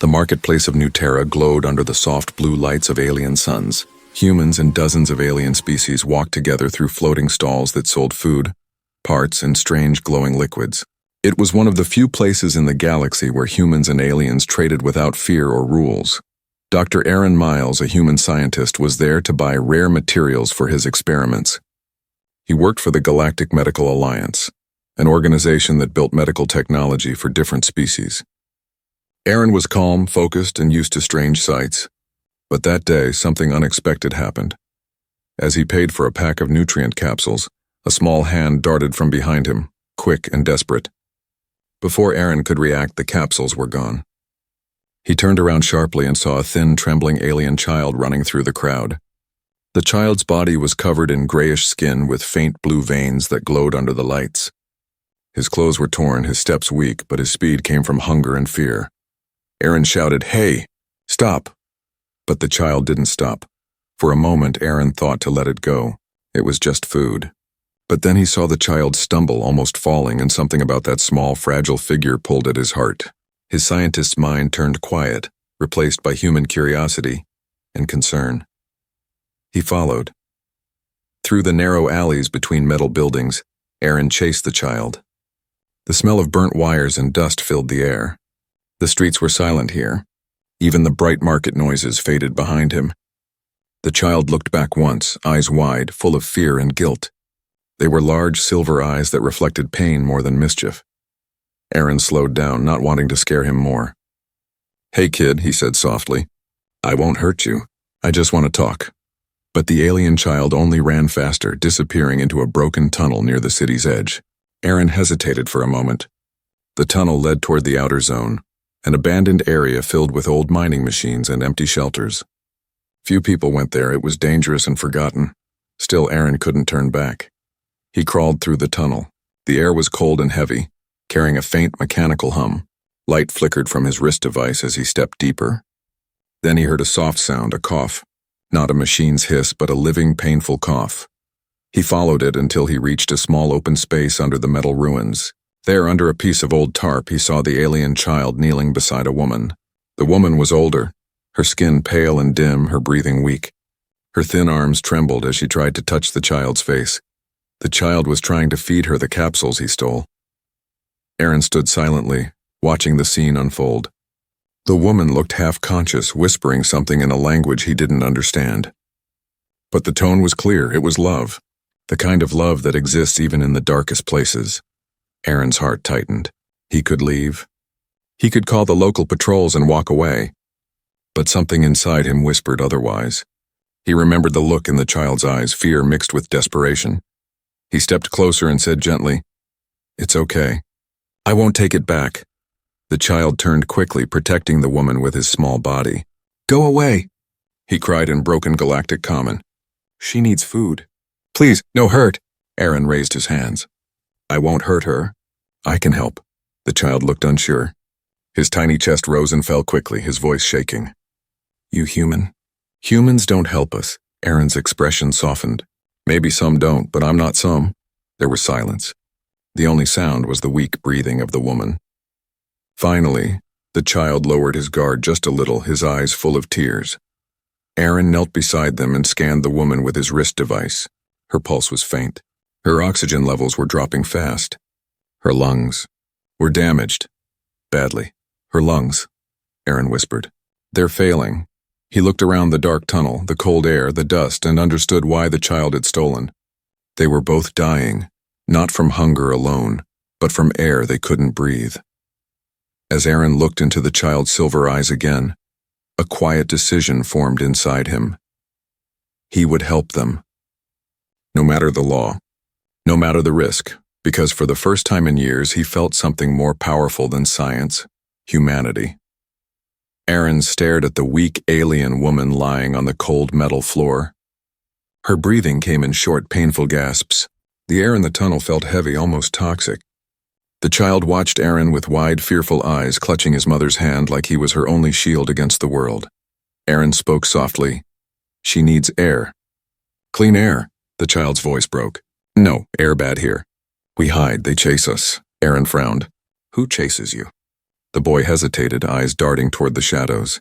The marketplace of New Terra glowed under the soft blue lights of alien suns. Humans and dozens of alien species walked together through floating stalls that sold food, parts, and strange glowing liquids. It was one of the few places in the galaxy where humans and aliens traded without fear or rules. Dr. Aaron Miles, a human scientist, was there to buy rare materials for his experiments. He worked for the Galactic Medical Alliance, an organization that built medical technology for different species. Aaron was calm, focused, and used to strange sights. But that day, something unexpected happened. As he paid for a pack of nutrient capsules, a small hand darted from behind him, quick and desperate. Before Aaron could react, the capsules were gone. He turned around sharply and saw a thin, trembling alien child running through the crowd. The child's body was covered in grayish skin with faint blue veins that glowed under the lights. His clothes were torn, his steps weak, but his speed came from hunger and fear. Aaron shouted, "Hey, stop!" But the child didn't stop. For a moment, Aaron thought to let it go. It was just food. But then he saw the child stumble, almost falling, and something about that small, fragile figure pulled at his heart. His scientist's mind turned quiet, replaced by human curiosity and concern. He followed. Through the narrow alleys between metal buildings, Aaron chased the child. The smell of burnt wires and dust filled the air. The streets were silent here. Even the bright market noises faded behind him. The child looked back once, eyes wide, full of fear and guilt. They were large silver eyes that reflected pain more than mischief. Aaron slowed down, not wanting to scare him more. "Hey kid," he said softly. "I won't hurt you. I just want to talk." But the alien child only ran faster, disappearing into a broken tunnel near the city's edge. Aaron hesitated for a moment. The tunnel led toward the outer zone, an abandoned area filled with old mining machines and empty shelters. Few people went there. It was dangerous and forgotten. Still, Aaron couldn't turn back. He crawled through the tunnel. The air was cold and heavy, carrying a faint mechanical hum. Light flickered from his wrist device as he stepped deeper. Then he heard a soft sound, a cough. Not a machine's hiss, but a living, painful cough. He followed it until he reached a small open space under the metal ruins. There, under a piece of old tarp, he saw the alien child kneeling beside a woman. The woman was older, her skin pale and dim, her breathing weak. Her thin arms trembled as she tried to touch the child's face. The child was trying to feed her the capsules he stole. Aaron stood silently, watching the scene unfold. The woman looked half-conscious, whispering something in a language he didn't understand. But the tone was clear. It was love, the kind of love that exists even in the darkest places. Aaron's heart tightened. He could leave. He could call the local patrols and walk away. But something inside him whispered otherwise. He remembered the look in the child's eyes, fear mixed with desperation. He stepped closer and said gently, "It's okay. I won't take it back." The child turned quickly, protecting the woman with his small body. "Go away," he cried in broken galactic common. "She needs food. Please, no hurt." Aaron raised his hands. "I won't hurt her. I can help." The child looked unsure. His tiny chest rose and fell quickly, his voice shaking. "You human? Humans don't help us." Aaron's expression softened. "Maybe some don't, but I'm not some." There was silence. The only sound was the weak breathing of the woman. Finally, the child lowered his guard just a little, his eyes full of tears. Aaron knelt beside them and scanned the woman with his wrist device. Her pulse was faint. Her oxygen levels were dropping fast. Her lungs were damaged. Badly. "Her lungs," Aaron whispered. "They're failing." He looked around the dark tunnel, the cold air, the dust, and understood why the child had stolen. They were both dying, not from hunger alone, but from air they couldn't breathe. As Aaron looked into the child's silver eyes again, a quiet decision formed inside him. He would help them. No matter the law, no matter the risk, because for the first time in years he felt something more powerful than science, humanity. Aaron stared at the weak alien woman lying on the cold metal floor. Her breathing came in short, painful gasps. The air in the tunnel felt heavy, almost toxic. The child watched Aaron with wide, fearful eyes, clutching his mother's hand like he was her only shield against the world. Aaron spoke softly. "She needs air." "Clean air," the child's voice broke. "No, air bad here. We hide, they chase us." Aaron frowned. "Who chases you?" The boy hesitated, eyes darting toward the shadows.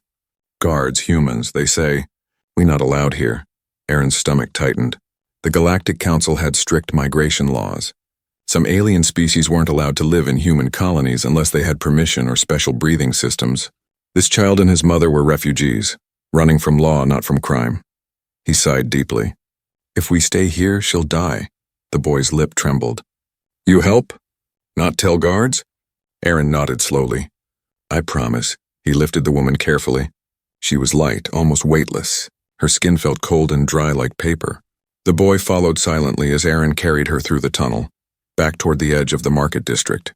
Guards, humans, they say. We not allowed here. Aaron's stomach tightened. The Galactic Council had strict migration laws. Some alien species weren't allowed to live in human colonies unless they had permission or special breathing systems. This child and his mother were refugees, running from law, not from crime. He sighed deeply. If we stay here, she'll die. The boy's lip trembled. You help? Not tell guards? Aaron nodded slowly. I promise. He lifted the woman carefully. She was light, almost weightless. Her skin felt cold and dry like paper. The boy followed silently as Aaron carried her through the tunnel, back toward the edge of the market district.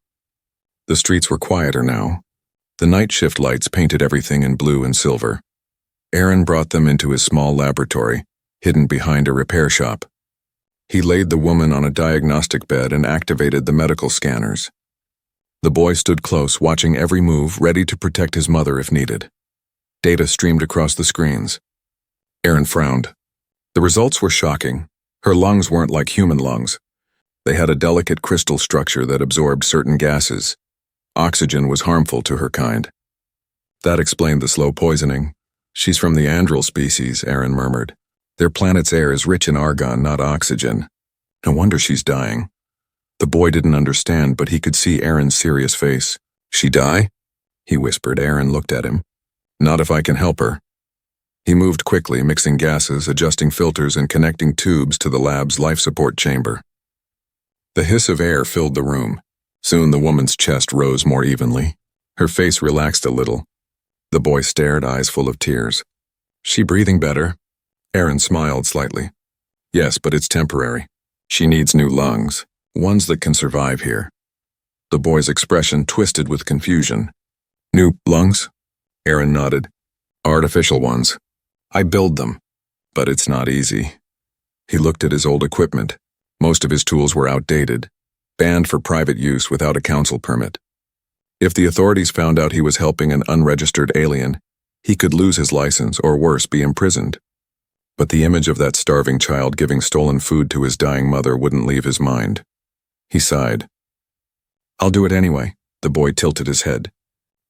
The streets were quieter now. The night shift lights painted everything in blue and silver. Aaron brought them into his small laboratory, hidden behind a repair shop. He laid the woman on a diagnostic bed and activated the medical scanners. The boy stood close, watching every move, ready to protect his mother if needed. Data streamed across the screens. Aaron frowned. The results were shocking. Her lungs weren't like human lungs. They had a delicate crystal structure that absorbed certain gases. Oxygen was harmful to her kind. That explained the slow poisoning. She's from the Andril species, Aaron murmured. Their planet's air is rich in argon, not oxygen. No wonder she's dying. The boy didn't understand, but he could see Aaron's serious face. She die? He whispered. Aaron looked at him. Not if I can help her. He moved quickly, mixing gases, adjusting filters, and connecting tubes to the lab's life support chamber. The hiss of air filled the room. Soon the woman's chest rose more evenly. Her face relaxed a little. The boy stared, eyes full of tears. She breathing better? Aaron smiled slightly. Yes, but it's temporary. She needs new lungs, ones that can survive here. The boy's expression twisted with confusion. New lungs? Aaron nodded. Artificial ones. I build them, but it's not easy. He looked at his old equipment. Most of his tools were outdated, banned for private use without a council permit. If the authorities found out he was helping an unregistered alien, he could lose his license or worse, be imprisoned. But the image of that starving child giving stolen food to his dying mother wouldn't leave his mind. He sighed. I'll do it anyway. The boy tilted his head.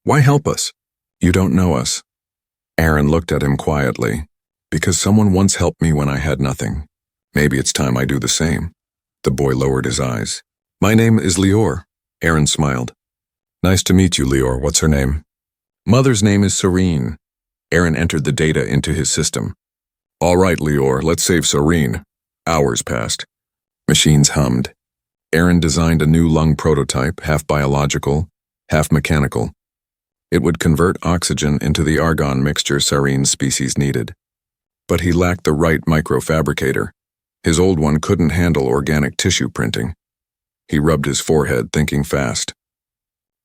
Why help us? You don't know us. Aaron looked at him quietly. Because someone once helped me when I had nothing. Maybe it's time I do the same. The boy lowered his eyes. My name is Lior. Aaron smiled. Nice to meet you, Lior. What's her name? Mother's name is Serene. Aaron entered the data into his system. All right, Lior, let's save Serene. Hours passed. Machines hummed. Aaron designed a new lung prototype, half biological, half mechanical. It would convert oxygen into the argon mixture Serene's species needed. But he lacked the right microfabricator. His old one couldn't handle organic tissue printing. He rubbed his forehead, thinking fast.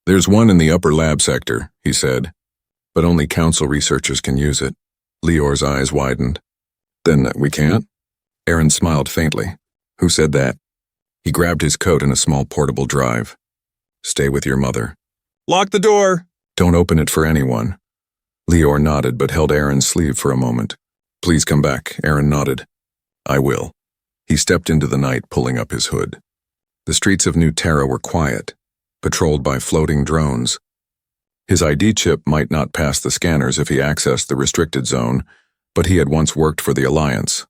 There's one in the upper lab sector, he said, but only council researchers can use it. Lior's eyes widened. Then we can't? Aaron smiled faintly. Who said that? He grabbed his coat and a small portable drive. Stay with your mother. Lock the door! Don't open it for anyone. Lior nodded but held Aaron's sleeve for a moment. Please come back, Aaron nodded. I will. He stepped into the night, pulling up his hood. The streets of New Terra were quiet, patrolled by floating drones. His ID chip might not pass the scanners if he accessed the restricted zone, but he had once worked for the Alliance.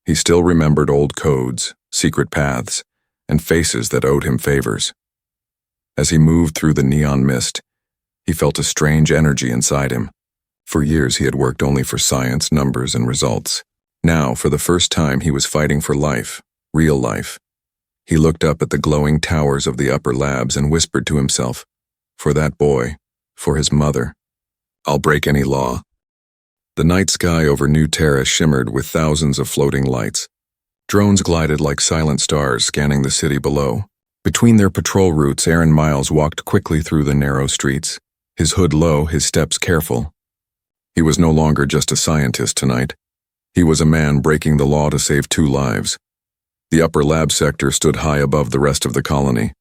He still remembered old codes, secret paths, and faces that owed him favors. As he moved through the neon mist, he felt a strange energy inside him. For years he had worked only for science, numbers, and results. Now, for the first time, he was fighting for life, real life. He looked up at the glowing towers of the upper labs and whispered to himself, for that boy, for his mother, I'll break any law. The night sky over New Terra shimmered with thousands of floating lights. Drones glided like silent stars, scanning the city below. Between their patrol routes, Aaron Miles walked quickly through the narrow streets, his hood low, his steps careful. He was no longer just a scientist tonight. He was a man breaking the law to save 2 lives. The upper lab sector stood high above the rest of the colony,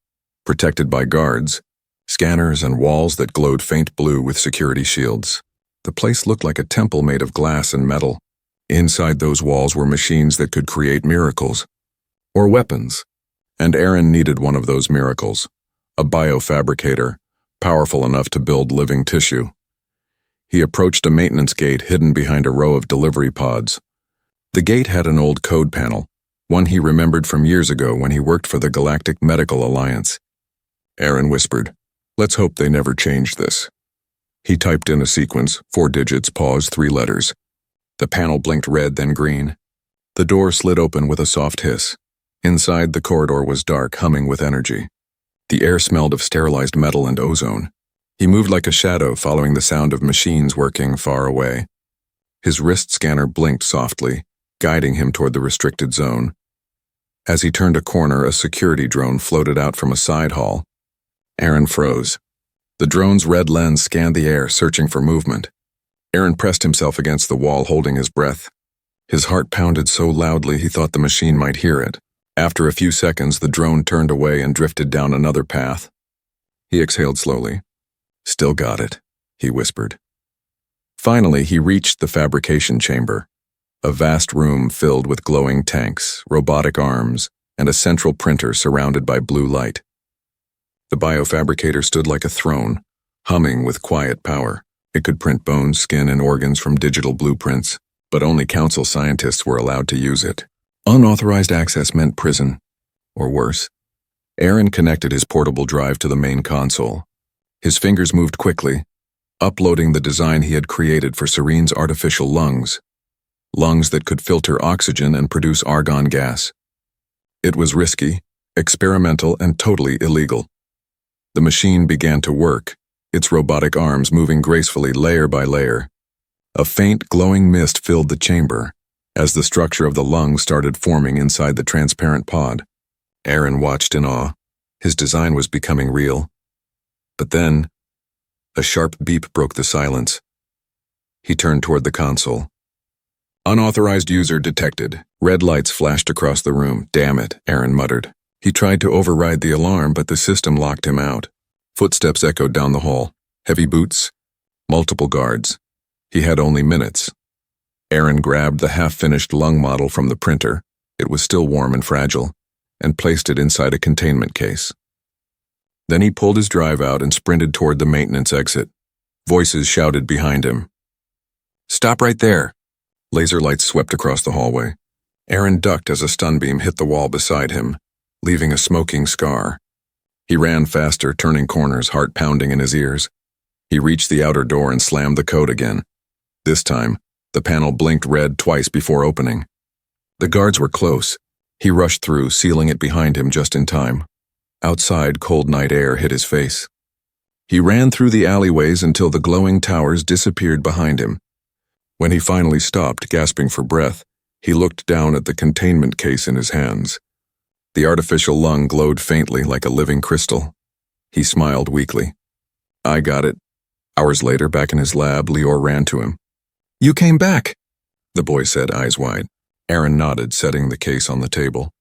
protected by guards, scanners, and walls that glowed faint blue with security shields. The place looked like a temple made of glass and metal. Inside those walls were machines that could create miracles. Or weapons. And Aaron needed one of those miracles. A biofabricator, powerful enough to build living tissue. He approached a maintenance gate hidden behind a row of delivery pods. The gate had an old code panel, one he remembered from years ago when he worked for the Galactic Medical Alliance. Aaron whispered, "Let's hope they never change this." He typed in a sequence, 4 digits, pause, 3 letters. The panel blinked red, then green. The door slid open with a soft hiss. Inside, the corridor was dark, humming with energy. The air smelled of sterilized metal and ozone. He moved like a shadow, following the sound of machines working far away. His wrist scanner blinked softly, guiding him toward the restricted zone. As he turned a corner, a security drone floated out from a side hall. Aaron froze. The drone's red lens scanned the air, searching for movement. Aaron pressed himself against the wall, holding his breath. His heart pounded so loudly he thought the machine might hear it. After a few seconds, the drone turned away and drifted down another path. He exhaled slowly. "Still got it," he whispered. Finally, he reached the fabrication chamber, a vast room filled with glowing tanks, robotic arms, and a central printer surrounded by blue light. The biofabricator stood like a throne, humming with quiet power. It could print bones, skin, and organs from digital blueprints, but only council scientists were allowed to use it. Unauthorized access meant prison, or worse. Aaron connected his portable drive to the main console. His fingers moved quickly, uploading the design he had created for Serene's artificial lungs. Lungs that could filter oxygen and produce argon gas. It was risky, experimental, and totally illegal. The machine began to work, its robotic arms moving gracefully layer by layer. A faint, glowing mist filled the chamber as the structure of the lung started forming inside the transparent pod. Aaron watched in awe. His design was becoming real. But then, a sharp beep broke the silence. He turned toward the console. "Unauthorized user detected." Red lights flashed across the room. "Damn it," Aaron muttered. He tried to override the alarm, but the system locked him out. Footsteps echoed down the hall. Heavy boots. Multiple guards. He had only minutes. Aaron grabbed the half-finished lung model from the printer. It was still warm and fragile, and placed it inside a containment case. Then he pulled his drive out and sprinted toward the maintenance exit. Voices shouted behind him. "Stop right there!" Laser lights swept across the hallway. Aaron ducked as a stun beam hit the wall beside him, leaving a smoking scar. He ran faster, turning corners, heart pounding in his ears. He reached the outer door and slammed the code again. This time, the panel blinked red twice before opening. The guards were close. He rushed through, sealing it behind him just in time. Outside, cold night air hit his face. He ran through the alleyways until the glowing towers disappeared behind him. When he finally stopped, gasping for breath, he looked down at the containment case in his hands. The artificial lung glowed faintly like a living crystal. He smiled weakly. "I got it." Hours later, back in his lab, Lior ran to him. "You came back," the boy said, eyes wide. Aaron nodded, setting the case on the table.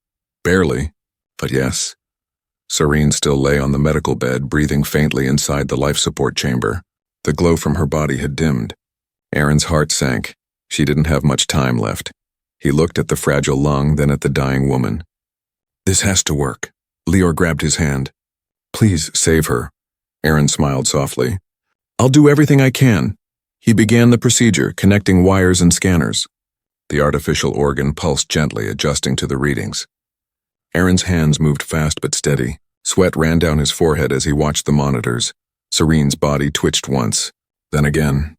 "Barely, but yes." Serene still lay on the medical bed, breathing faintly inside the life support chamber. The glow from her body had dimmed. Aaron's heart sank. She didn't have much time left. He looked at the fragile lung, then at the dying woman. "This has to work." Lior grabbed his hand. "Please save her." Aaron smiled softly. "I'll do everything I can." He began the procedure, connecting wires and scanners. The artificial organ pulsed gently, adjusting to the readings. Aaron's hands moved fast but steady. Sweat ran down his forehead as he watched the monitors. Serene's body twitched once, then again.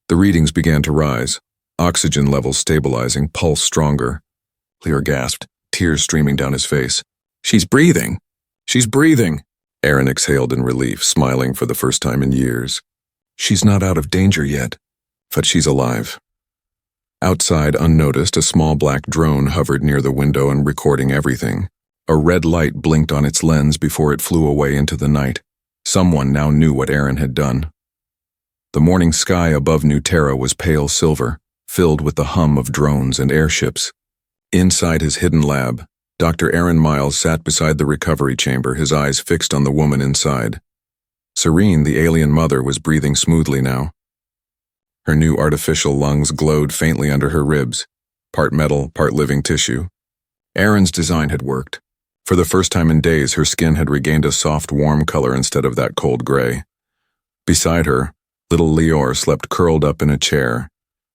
The readings began to rise, oxygen levels stabilizing, pulse stronger. Lior gasped, tears streaming down his face. "She's breathing! She's breathing!" Aaron exhaled in relief, smiling for the first time in years. "She's not out of danger yet, but she's alive." Outside, unnoticed, a small black drone hovered near the window and recording everything. A red light blinked on its lens before it flew away into the night. Someone now knew what Aaron had done. The morning sky above New Terra was pale silver, filled with the hum of drones and airships. Inside his hidden lab, Dr. Aaron Miles sat beside the recovery chamber, his eyes fixed on the woman inside. Serene, the alien mother, was breathing smoothly now. Her new artificial lungs glowed faintly under her ribs, part metal, part living tissue. Aaron's design had worked. For the first time in days, her skin had regained a soft, warm color instead of that cold gray. Beside her, little Lior slept curled up in a chair,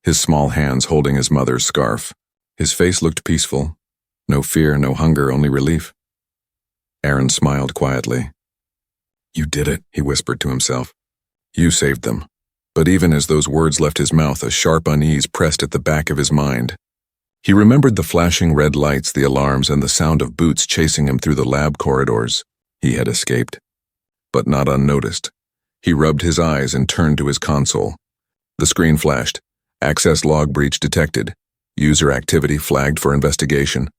his small hands holding his mother's scarf. His face looked peaceful. No fear, no hunger, only relief. Aaron smiled quietly. "You did it," he whispered to himself. "You saved them." But even as those words left his mouth, a sharp unease pressed at the back of his mind. He remembered the flashing red lights, the alarms, and the sound of boots chasing him through the lab corridors. He had escaped. But not unnoticed. He rubbed his eyes and turned to his console. The screen flashed. Access log breach detected. User activity flagged for investigation.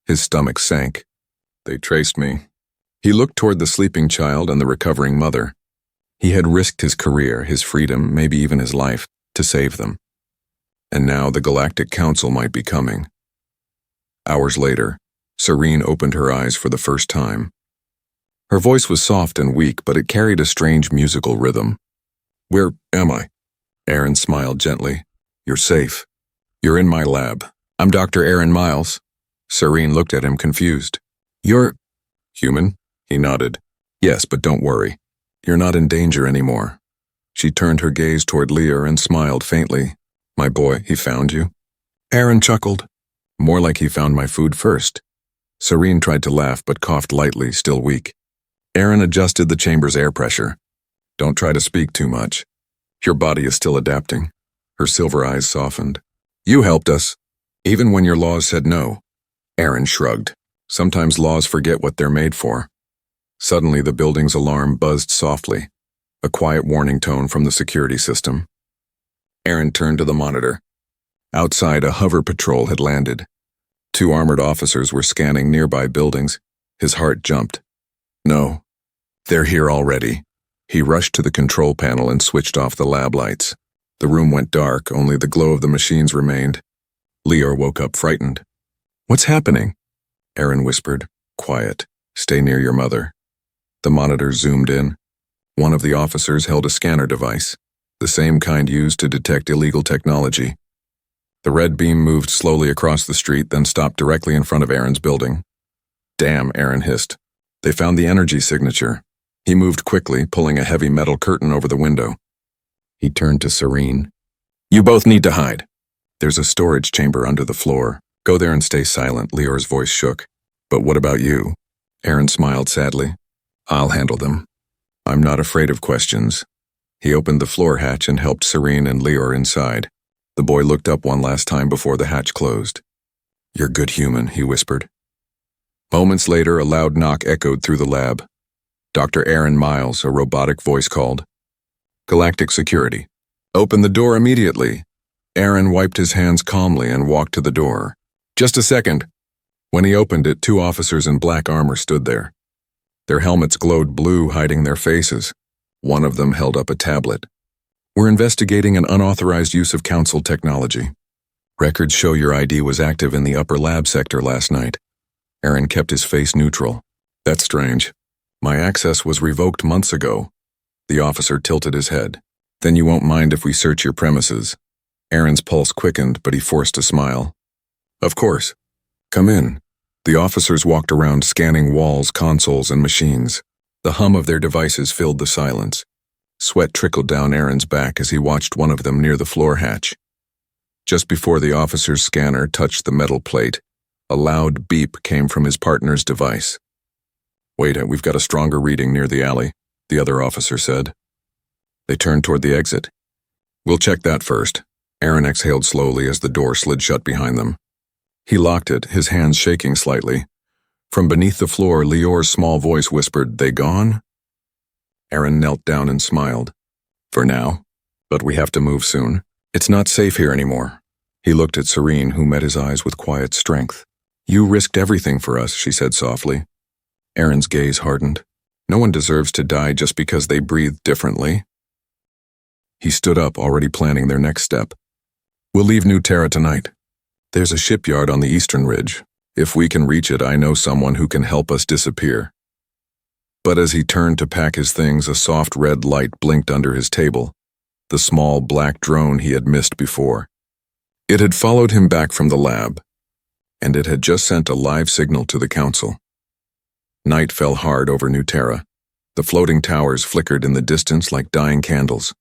His stomach sank. They traced me. He looked toward the sleeping child and the recovering mother. He had risked his career, his freedom, maybe even his life, to save them. And now the Galactic Council might be coming. Hours later, Serene opened her eyes for the first time. Her voice was soft and weak, but it carried a strange musical rhythm. "Where am I?" Aaron smiled gently. "You're safe. You're in my lab. I'm Dr. Aaron Miles." Serene looked at him confused. "You're human?" He nodded. "Yes, but don't worry. You're not in danger anymore." She turned her gaze toward Lior and smiled faintly. "My boy, he found you?" Aaron chuckled. "More like he found my food first." Serene tried to laugh but coughed lightly, still weak. Aaron adjusted the chamber's air pressure. "Don't try to speak too much. Your body is still adapting." Her silver eyes softened. "You helped us, even when your laws said no." Aaron shrugged. Sometimes laws forget what they're made for. Suddenly, the building's alarm buzzed softly, a quiet warning tone from the security system. Aaron turned to the monitor. Outside, a hover patrol had landed. 2 armored officers were scanning nearby buildings. His heart jumped. No, they're here already. He rushed to the control panel and switched off the lab lights. The room went dark, only the glow of the machines remained. Lior woke up frightened. "What's happening?" Aaron whispered. "Quiet. Stay near your mother." The monitor zoomed in. One of the officers held a scanner device, the same kind used to detect illegal technology. The red beam moved slowly across the street, then stopped directly in front of Aaron's building. "Damn," Aaron hissed. "They found the energy signature." He moved quickly, pulling a heavy metal curtain over the window. He turned to Serene. "You both need to hide. There's a storage chamber under the floor. Go there and stay silent." Lior's voice shook. "But what about you?" Aaron smiled sadly. "I'll handle them. I'm not afraid of questions." He opened the floor hatch and helped Serene and Lior inside. The boy looked up one last time before the hatch closed. "You're good human," he whispered. Moments later, a loud knock echoed through the lab. Dr. Aaron Miles, a robotic voice called. "Galactic Security. Open the door immediately." Aaron wiped his hands calmly and walked to the door. "Just a second." When he opened it, 2 officers in black armor stood there. Their helmets glowed blue, hiding their faces. One of them held up a tablet. "We're investigating an unauthorized use of Council technology. Records show your ID was active in the upper lab sector last night." Aaron kept his face neutral. "That's strange. My access was revoked months ago." The officer tilted his head. "Then you won't mind if we search your premises." Aaron's pulse quickened, but he forced a smile. "Of course. Come in." The officers walked around, scanning walls, consoles, and machines. The hum of their devices filled the silence. Sweat trickled down Aaron's back as he watched one of them near the floor hatch. Just before the officer's scanner touched the metal plate, a loud beep came from his partner's device. "Wait, we've got a stronger reading near the alley," the other officer said. They turned toward the exit. "We'll check that first." Aaron exhaled slowly as the door slid shut behind them. He locked it, his hands shaking slightly. From beneath the floor, Lior's small voice whispered, "They gone?" Aaron knelt down and smiled. "For now, but we have to move soon. It's not safe here anymore." He looked at Serene, who met his eyes with quiet strength. "You risked everything for us," she said softly. Aaron's gaze hardened. "No one deserves to die just because they breathe differently." He stood up, already planning their next step. "We'll leave New Terra tonight. There's a shipyard on the eastern ridge. If we can reach it, I know someone who can help us disappear." But as he turned to pack his things, a soft red light blinked under his table, the small black drone he had missed before. It had followed him back from the lab, and it had just sent a live signal to the Council. Night fell hard over New Terra. The floating towers flickered in the distance like dying candles.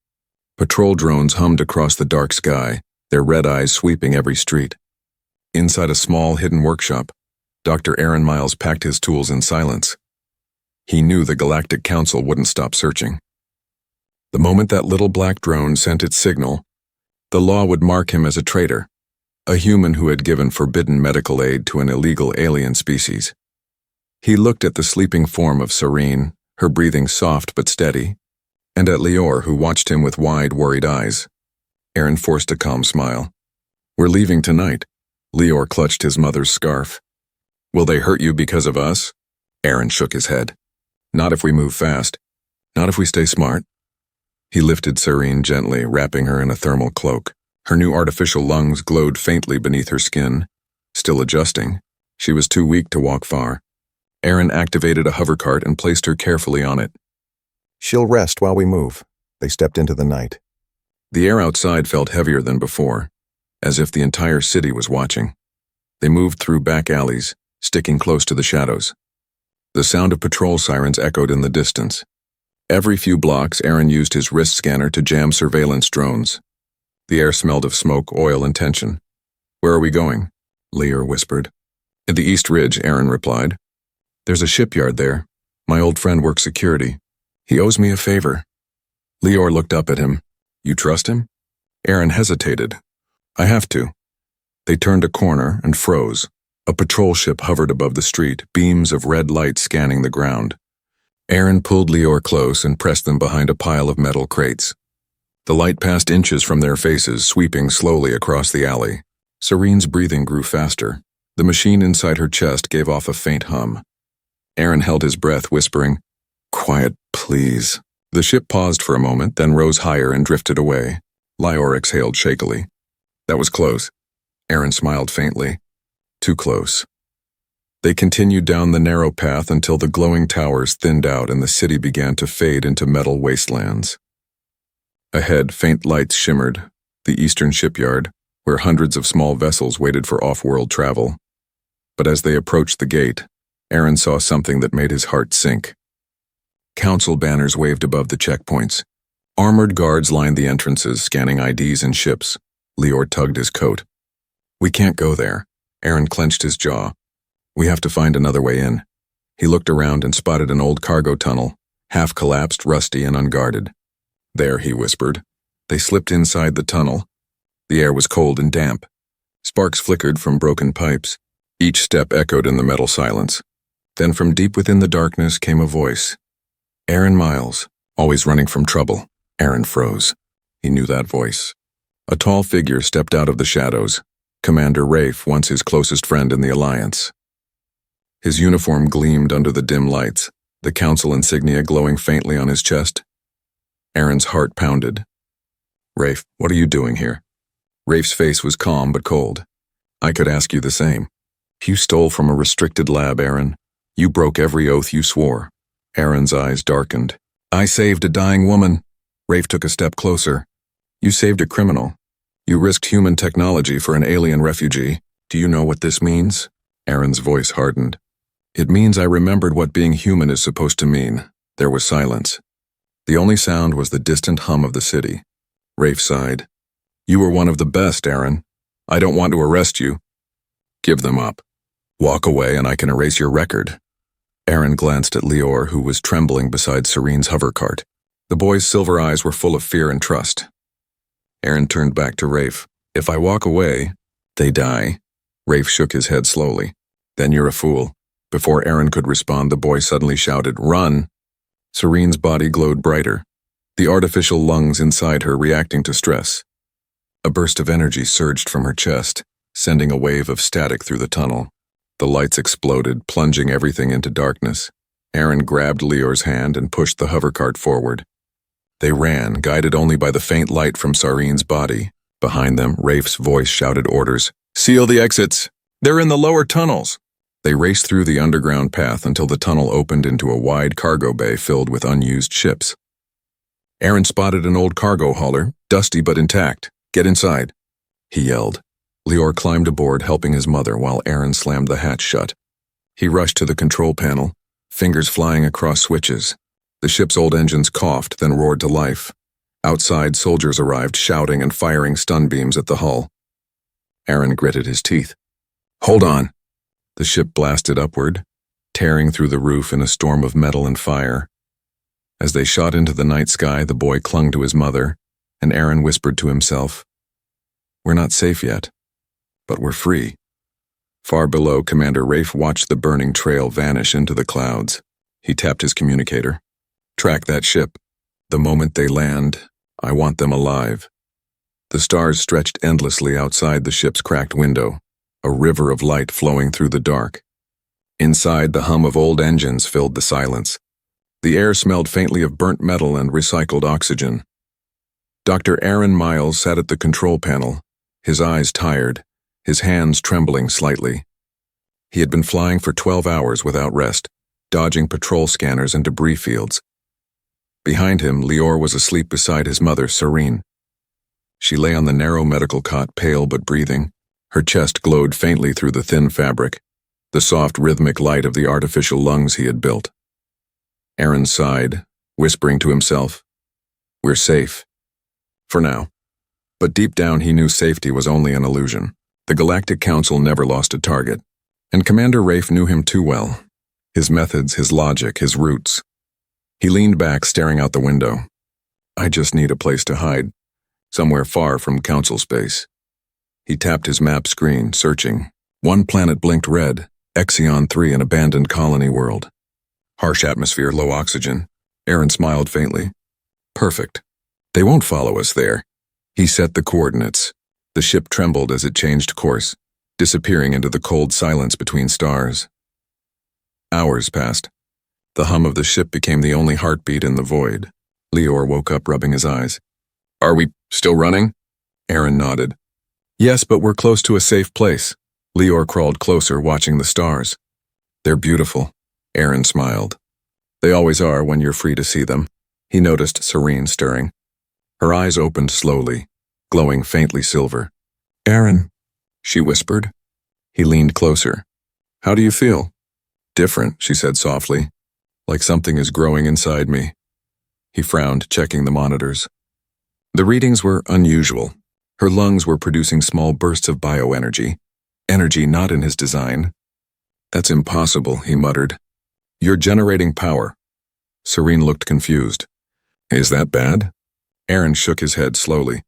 Patrol drones hummed across the dark sky, their red eyes sweeping every street. Inside a small, hidden workshop, Dr. Aaron Miles packed his tools in silence. He knew the Galactic Council wouldn't stop searching. The moment that little black drone sent its signal, the law would mark him as a traitor, a human who had given forbidden medical aid to an illegal alien species. He looked at the sleeping form of Serene, her breathing soft but steady, and at Lior, who watched him with wide, worried eyes. Aaron forced a calm smile. "We're leaving tonight." Lior clutched his mother's scarf. "Will they hurt you because of us?" Aaron shook his head. "Not if we move fast. Not if we stay smart." He lifted Serene gently, wrapping her in a thermal cloak. Her new artificial lungs glowed faintly beneath her skin. Still adjusting, she was too weak to walk far. Aaron activated a hovercart and placed her carefully on it. "She'll rest while we move." They stepped into the night. The air outside felt heavier than before, as if the entire city was watching. They moved through back alleys, sticking close to the shadows. The sound of patrol sirens echoed in the distance. Every few blocks, Aaron used his wrist scanner to jam surveillance drones. The air smelled of smoke, oil, and tension. "Where are we going?" Lior whispered. "At the East Ridge," Aaron replied. "There's a shipyard there. My old friend works security. He owes me a favor." Lior looked up at him. "You trust him?" Aaron hesitated. "I have to." They turned a corner and froze. A patrol ship hovered above the street, beams of red light scanning the ground. Aaron pulled Lior close and pressed them behind a pile of metal crates. The light passed inches from their faces, sweeping slowly across the alley. Serene's breathing grew faster. The machine inside her chest gave off a faint hum. Aaron held his breath, whispering, "Quiet, please." The ship paused for a moment, then rose higher and drifted away. Lior exhaled shakily. "That was close." Aaron smiled faintly. "Too close." They continued down the narrow path until the glowing towers thinned out and the city began to fade into metal wastelands. Ahead, faint lights shimmered, the eastern shipyard, where hundreds of small vessels waited for off-world travel. But as they approached the gate, Aaron saw something that made his heart sink. Council banners waved above the checkpoints. Armored guards lined the entrances, scanning IDs and ships. Lior tugged his coat. "We can't go there." Aaron clenched his jaw. "We have to find another way in." He looked around and spotted an old cargo tunnel, half collapsed, rusty, and unguarded. "There," he whispered. They slipped inside the tunnel. The air was cold and damp. Sparks flickered from broken pipes. Each step echoed in the metal silence. Then from deep within the darkness came a voice. "Aaron Miles, always running from trouble." Aaron froze. He knew that voice. A tall figure stepped out of the shadows. Commander Rafe, once his closest friend in the Alliance. His uniform gleamed under the dim lights, the council insignia glowing faintly on his chest. Aaron's heart pounded. "Rafe, what are you doing here?" Rafe's face was calm but cold. "I could ask you the same. You stole from a restricted lab, Aaron. You broke every oath you swore." Aaron's eyes darkened. "I saved a dying woman." Rafe took a step closer. "You saved a criminal. You risked human technology for an alien refugee. Do you know what this means?" Aaron's voice hardened. "It means I remembered what being human is supposed to mean." There was silence. The only sound was the distant hum of the city. Rafe sighed. "You were one of the best, Aaron. I don't want to arrest you." "Give them up. Walk away and I can erase your record." Aaron glanced at Lior, who was trembling beside Serene's hovercart. The boy's silver eyes were full of fear and trust. Aaron turned back to Rafe. "If I walk away, they die." Rafe shook his head slowly. "Then you're a fool." Before Aaron could respond, the boy suddenly shouted, "Run!" Serene's body glowed brighter, the artificial lungs inside her reacting to stress. A burst of energy surged from her chest, sending a wave of static through the tunnel. The lights exploded, plunging everything into darkness. Aaron grabbed Lior's hand and pushed the hovercart forward. They ran, guided only by the faint light from Serene's body. Behind them, Rafe's voice shouted orders. "Seal the exits! They're in the lower tunnels!" They raced through the underground path until the tunnel opened into a wide cargo bay filled with unused ships. Aaron spotted an old cargo hauler, dusty but intact. "Get inside," he yelled. Lior climbed aboard, helping his mother while Aaron slammed the hatch shut. He rushed to the control panel, fingers flying across switches. The ship's old engines coughed, then roared to life. Outside, soldiers arrived, shouting and firing stun beams at the hull. Aaron gritted his teeth. Hold on! The ship blasted upward, tearing through the roof in a storm of metal and fire. As they shot into the night sky, the boy clung to his mother, and Aaron whispered to himself, We're not safe yet, but we're free. Far below, Commander Rafe watched the burning trail vanish into the clouds. He tapped his communicator. Track that ship. The moment they land, I want them alive. The stars stretched endlessly outside the ship's cracked window, a river of light flowing through the dark. Inside, the hum of old engines filled the silence. The air smelled faintly of burnt metal and recycled oxygen. Dr. Aaron Miles sat at the control panel, his eyes tired, his hands trembling slightly. He had been flying for 12 hours without rest, dodging patrol scanners and debris fields. Behind him, Lior was asleep beside his mother, Serene. She lay on the narrow medical cot, pale but breathing. Her chest glowed faintly through the thin fabric, the soft rhythmic light of the artificial lungs he had built. Aaron sighed, whispering to himself, We're safe. For now. But deep down he knew safety was only an illusion. The Galactic Council never lost a target, and Commander Rafe knew him too well. His methods, his logic, his roots. He leaned back, staring out the window. I just need a place to hide, somewhere far from Council space. He tapped his map screen, searching. One planet blinked red, Exion 3, an abandoned colony world. Harsh atmosphere, low oxygen. Aaron smiled faintly. Perfect. They won't follow us there. He set the coordinates. The ship trembled as it changed course, disappearing into the cold silence between stars. Hours passed. The hum of the ship became the only heartbeat in the void. Lior woke up, rubbing his eyes. Are we still running? Aaron nodded. Yes, but we're close to a safe place. Lior crawled closer, watching the stars. They're beautiful. Aaron smiled. They always are when you're free to see them. He noticed Serene stirring. Her eyes opened slowly, glowing faintly silver. Aaron, she whispered. He leaned closer. How do you feel? Different, she said softly, like something is growing inside me. He frowned, checking the monitors. The readings were unusual. Her lungs were producing small bursts of bioenergy, energy not in his design. That's impossible, he muttered. You're generating power. Serene looked confused. Is that bad? Aaron shook his head slowly.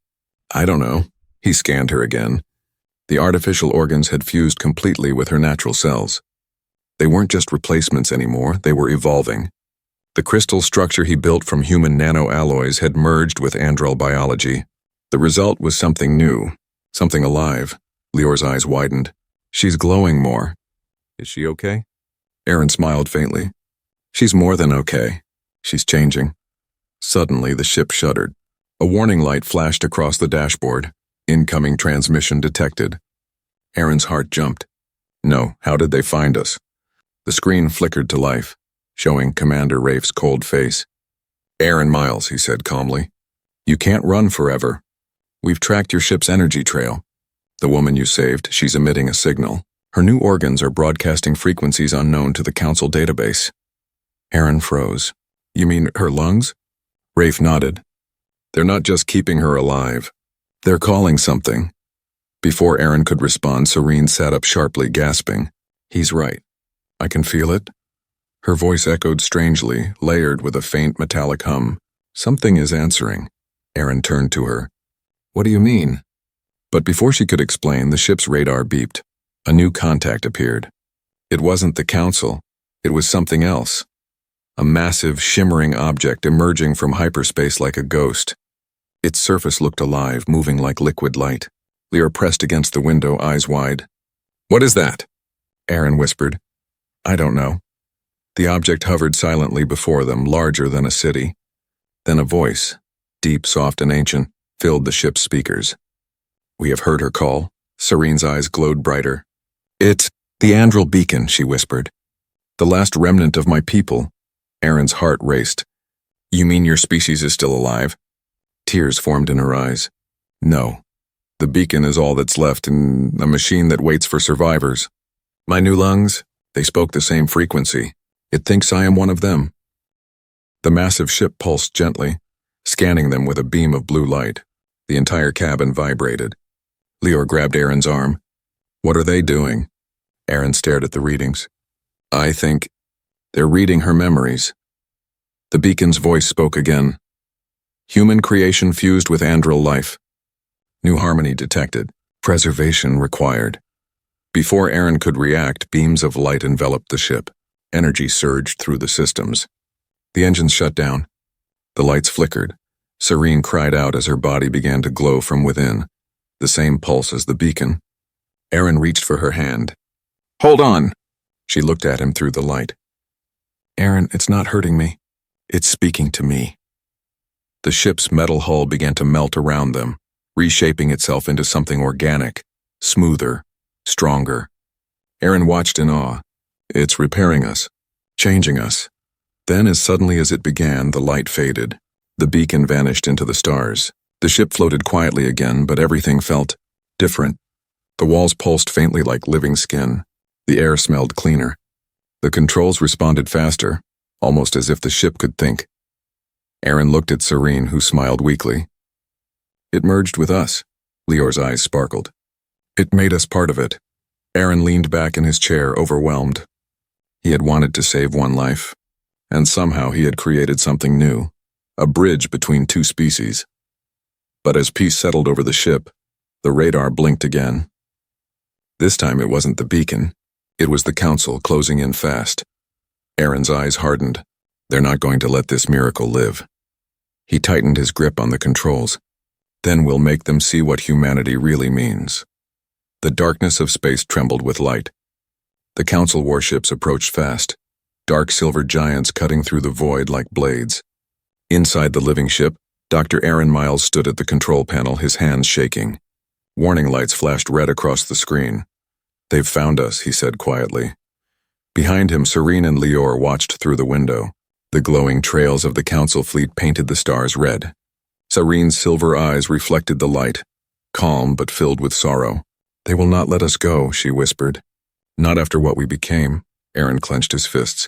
I don't know. He scanned her again. The artificial organs had fused completely with her natural cells. They weren't just replacements anymore, they were evolving. The crystal structure he built from human nanoalloys had merged with andrel biology. The result was something new, something alive. Lior's eyes widened. She's glowing more. Is she okay? Aaron smiled faintly. She's more than okay. She's changing. Suddenly, the ship shuddered. A warning light flashed across the dashboard. Incoming transmission detected. Aaron's heart jumped. No, how did they find us? The screen flickered to life, showing Commander Rafe's cold face. Aaron Miles, he said calmly. You can't run forever. We've tracked your ship's energy trail. The woman you saved, she's emitting a signal. Her new organs are broadcasting frequencies unknown to the Council database. Aaron froze. You mean her lungs? Rafe nodded. They're not just keeping her alive. They're calling something. Before Aaron could respond, Serene sat up sharply, gasping. He's right. I can feel it. Her voice echoed strangely, layered with a faint metallic hum. Something is answering. Aaron turned to her. What do you mean? But before she could explain, the ship's radar beeped. A new contact appeared. It wasn't the Council. It was something else. A massive, shimmering object emerging from hyperspace like a ghost. Its surface looked alive, moving like liquid light. Lior pressed against the window, eyes wide. What is that? Aaron whispered. I don't know. The object hovered silently before them, larger than a city. Then a voice, deep, soft, and ancient, filled the ship's speakers. We have heard her call. Serene's eyes glowed brighter. It's the Andrel beacon, she whispered. The last remnant of my people. Aaron's heart raced. You mean your species is still alive? Tears formed in her eyes. No. The beacon is all that's left in a machine that waits for survivors. My new lungs, they spoke the same frequency. It thinks I am one of them. The massive ship pulsed gently, scanning them with a beam of blue light. The entire cabin vibrated. Lior grabbed Aaron's arm. "What are they doing?" Aaron stared at the readings. "I think they're reading her memories." The beacon's voice spoke again. "Human creation fused with andral life. New harmony detected. Preservation required." Before Aaron could react, beams of light enveloped the ship. Energy surged through the systems. The engines shut down. The lights flickered. Serene cried out as her body began to glow from within, the same pulse as the beacon. Aaron reached for her hand. "Hold on!" She looked at him through the light. "Aaron, it's not hurting me. It's speaking to me." The ship's metal hull began to melt around them, reshaping itself into something organic, smoother, stronger. Aaron watched in awe. "It's repairing us, changing us." Then, as suddenly as it began, the light faded. The beacon vanished into the stars. The ship floated quietly again, but everything felt different. The walls pulsed faintly like living skin. The air smelled cleaner. The controls responded faster, almost as if the ship could think. Aaron looked at Serene, who smiled weakly. "It merged with us." Lior's eyes sparkled. "It made us part of it." Aaron leaned back in his chair, overwhelmed. He had wanted to save one life, and somehow he had created something new, a bridge between two species. But as peace settled over the ship, the radar blinked again. This time it wasn't the beacon. It was the Council closing in fast. Aaron's eyes hardened. They're not going to let this miracle live. He tightened his grip on the controls. Then we'll make them see what humanity really means. The darkness of space trembled with light. The Council warships approached fast, dark silver giants cutting through the void like blades. Inside the living ship, Dr. Aaron Miles stood at the control panel, his hands shaking. Warning lights flashed red across the screen. "They've found us," he said quietly. Behind him, Serene and Lior watched through the window. The glowing trails of the Council fleet painted the stars red. Serene's silver eyes reflected the light, calm but filled with sorrow. "They will not let us go," she whispered. "Not after what we became." Aaron clenched his fists.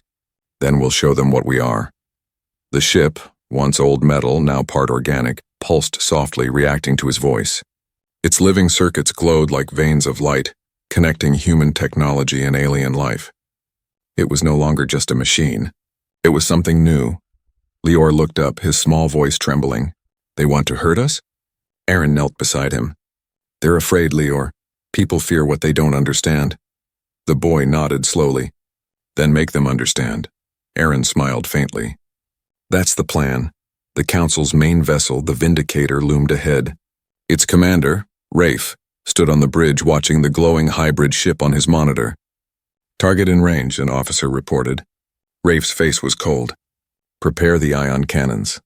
"Then we'll show them what we are." The ship, once old metal, now part organic, pulsed softly, reacting to his voice. Its living circuits glowed like veins of light, connecting human technology and alien life. It was no longer just a machine. It was something new. Lior looked up, his small voice trembling. "They want to hurt us?" Aaron knelt beside him. "They're afraid, Lior. People fear what they don't understand." The boy nodded slowly. "Then make them understand." Aaron smiled faintly. That's the plan. The Council's main vessel, the Vindicator, loomed ahead. Its commander, Rafe, stood on the bridge watching the glowing hybrid ship on his monitor. "Target in range," an officer reported. Rafe's face was cold. "Prepare the ion cannons."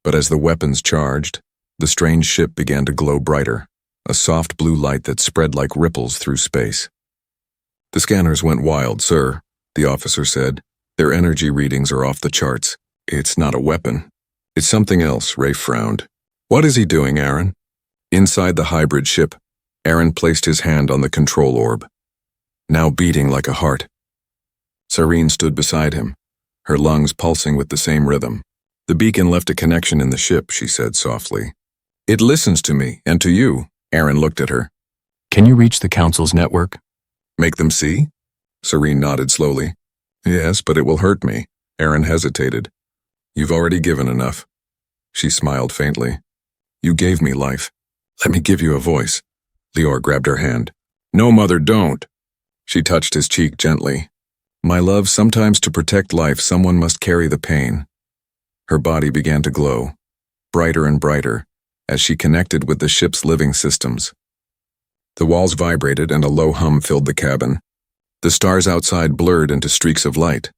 But as the weapons charged, the strange ship began to glow brighter, a soft blue light that spread like ripples through space. "The scanners went wild, sir," the officer said. "Their energy readings are off the charts. It's not a weapon. It's something else," Rafe frowned. "What is he doing, Aaron?" Inside the hybrid ship, Aaron placed his hand on the control orb, now beating like a heart. Serene stood beside him, her lungs pulsing with the same rhythm. "The beacon left a connection in the ship," she said softly. "It listens to me, and to you." Aaron looked at her. "Can you reach the Council's network?" "Make them see?" Serene nodded slowly. "Yes, but it will hurt me." Aaron hesitated. "You've already given enough." She smiled faintly. "You gave me life. Let me give you a voice." Lior grabbed her hand. "No, Mother, don't." She touched his cheek gently. "My love, sometimes to protect life, someone must carry the pain." Her body began to glow, brighter and brighter, as she connected with the ship's living systems. The walls vibrated and a low hum filled the cabin. The stars outside blurred into streaks of light.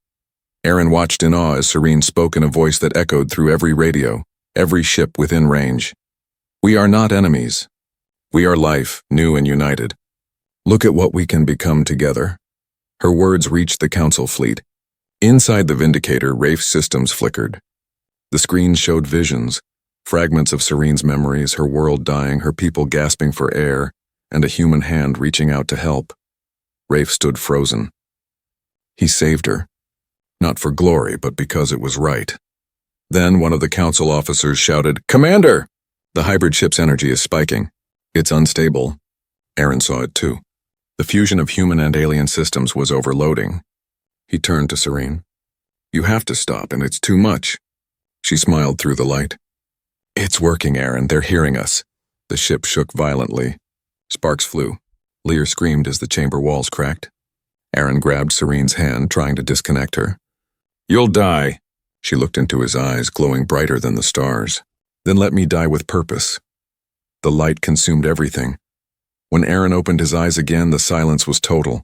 Aaron watched in awe as Serene spoke in a voice that echoed through every radio, every ship within range. "We are not enemies. We are life, new and united. Look at what we can become together." Her words reached the Council fleet. Inside the Vindicator, Rafe's systems flickered. The screens showed visions, fragments of Serene's memories, her world dying, her people gasping for air, and a human hand reaching out to help. Rafe stood frozen. He saved her. Not for glory, but because it was right. Then one of the council officers shouted, "Commander!" The hybrid ship's energy is spiking. It's unstable. Aaron saw it too. The fusion of human and alien systems was overloading. He turned to Serene. "You have to stop, and it's too much." She smiled through the light. "It's working, Aaron. They're hearing us." The ship shook violently. Sparks flew. Lear screamed as the chamber walls cracked. Aaron grabbed Serene's hand, trying to disconnect her. "You'll die." She looked into his eyes, glowing brighter than the stars. "Then let me die with purpose." The light consumed everything. When Aaron opened his eyes again, the silence was total.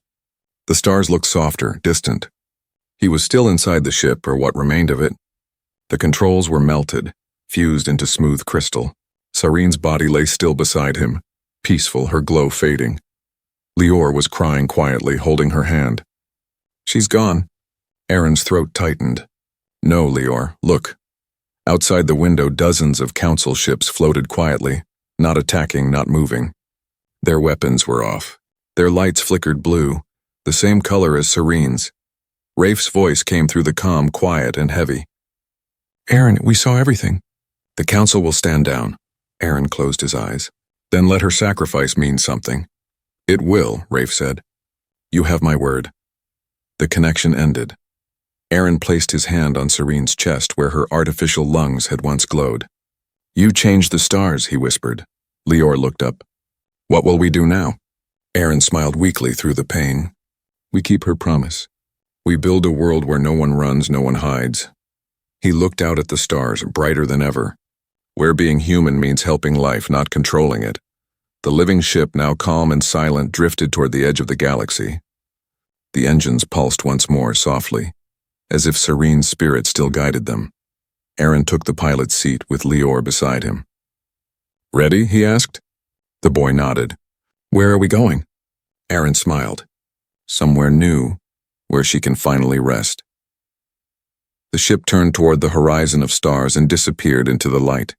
The stars looked softer, distant. He was still inside the ship, or what remained of it. The controls were melted, fused into smooth crystal. Serene's body lay still beside him, peaceful, her glow fading. Lior was crying quietly, holding her hand. "She's gone." Aaron's throat tightened. "No, Lior, look." Outside the window, dozens of council ships floated quietly, not attacking, not moving. Their weapons were off. Their lights flickered blue, the same color as Serene's. Rafe's voice came through the comm, quiet and heavy. "Aaron, we saw everything." "The council will stand down." Aaron closed his eyes. "Then let her sacrifice mean something." "It will," Rafe said. "You have my word." The connection ended. Aaron placed his hand on Serene's chest where her artificial lungs had once glowed. "You changed the stars," he whispered. Lior looked up. "What will we do now?" Aaron smiled weakly through the pain. "We keep her promise. We build a world where no one runs, no one hides." He looked out at the stars, brighter than ever. Where being human means helping life, not controlling it. The living ship, now calm and silent, drifted toward the edge of the galaxy. The engines pulsed once more, softly, as if Serene's spirit still guided them. Aaron took the pilot's seat with Lior beside him. "Ready?" he asked. The boy nodded. "Where are we going?" Aaron smiled. "Somewhere new, where she can finally rest." The ship turned toward the horizon of stars and disappeared into the light.